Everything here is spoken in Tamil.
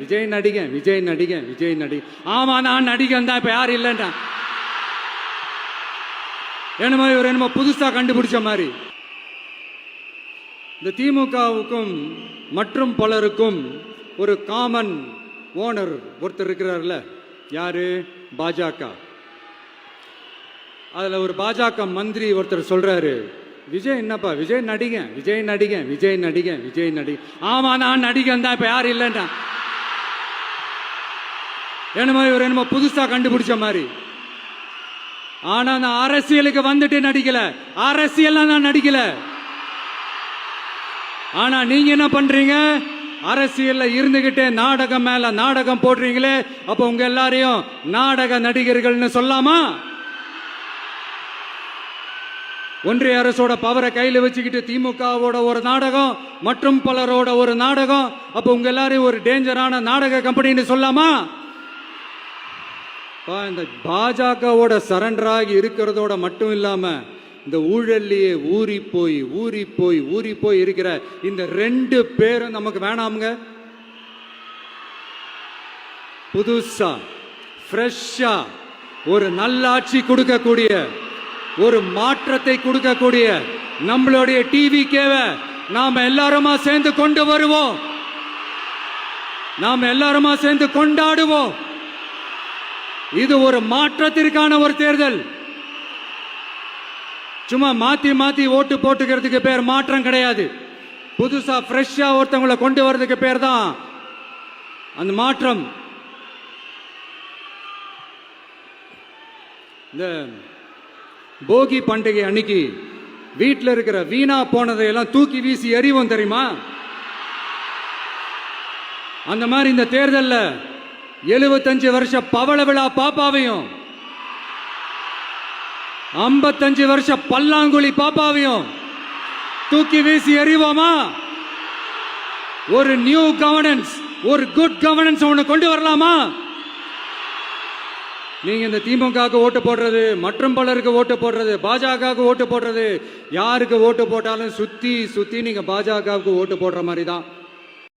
விஜய் நடிகன் விஜய் நடிகன் விஜய் நடிகன். ஆமா நான் நடிகன் தான். இப்ப யாரும் இல்லைன்னா என்னமோ இவர் என்னமோ புதுசா கண்டுபிடிச்ச மாதிரி. இந்த திமுகவுக்கும் மற்றும் பலருக்கும் ஒரு காமன் ஓனர் ஒருத்தர் இருக்கிறார்ல, யாரு? பாஜக. அதுல ஒரு பாஜக மந்திரி ஒருத்தர் சொல்றாரு, விஜய் என்னப்பா விஜய் நடிகன் விஜய் நடிகன் விஜய் நடிகன் விஜய் நடிகன். ஆமா நான் நடிகன் தான். இப்ப யாரும் இல்லைன்னா என்னமோ இவர் என்னமோ புதுசா கண்டுபிடிச்ச மாதிரி. ஆனா நான் அரசியலுக்கு வந்துட்டு நடிக்கல, அரசியல் நான் நடிக்கல. ஆனா நீங்க என்ன பண்றீங்க? அரசியல்ல இருந்துகிட்டே நாடகம் மேல நாடகம் போடுறீங்களே. அப்ப உங்க எல்லாரையும் நாடக நடிகர்கள்னு சொல்லாமா? ஒன்றிய அரசோட பவரை கையில வச்சுக்கிட்டு திமுகவோட ஒரு நாடகம் மற்றும் பலரோட ஒரு நாடகம். அப்ப உங்க எல்லாரையும் ஒரு டேஞ்சரான நாடக கம்பெனின்னு சொல்லாமா? இந்த பாஜகவோட சரண்டராகி இருக்கிறதோட மட்டும் இல்லாம இந்த ஊழல்லையே ஊறி போய் இருக்கிற இந்த ரெண்டு பேரும் நமக்கு வேணாமுங்க. புதுசா ஃப்ரெஷ்ஷா ஒரு நல்லாட்சி கொடுக்கக்கூடிய, ஒரு மாற்றத்தை கொடுக்கக்கூடிய நம்மளுடைய டிவிகேவை நாம எல்லாருமா சேர்ந்து கொண்டு வருவோம், நாம எல்லாருமா சேர்ந்து கொண்டாடுவோம். இது ஒரு மாற்றத்திற்கான ஒரு தேர்தல். சும்மா மாத்தி ஓட்டு போட்டுக்கிறதுக்கு பேர் மாற்றம் கிடையாது. புதுசா ஃப்ரெஷ்ஷா ஒருத்தவங்களை கொண்டு வர்றதுக்கு பேர் தான் அந்த மாற்றம். இந்த போகி பண்டிகை அன்னைக்கு வீட்டில் இருக்கிற வீணா போனதையெல்லாம் தூக்கி வீசி எறிவோம் தெரியுமா? அந்த மாதிரி இந்த தேர்தலில் 75 வருஷ பவள விழா பாப்பாவையும் 55 வருஷ பல்லாங்குழி பாப்பாவையும் தூக்கி வீசி எறிவோமா? ஒரு நியூ கவர்னன்ஸ், ஒரு குட் கவர்னன்ஸ் ஒன்று கொண்டு வரலாமா? நீங்க இந்த திமுகவுக்கு ஓட்டு போடுறது, மற்றும் பலருக்கு ஓட்டு போடுறது, பாஜகவுக்கு ஓட்டு போடுறது, யாருக்கு ஓட்டு போட்டாலும் சுத்தி நீங்க பாஜகவுக்கு ஓட்டு போடுற மாதிரி தான்.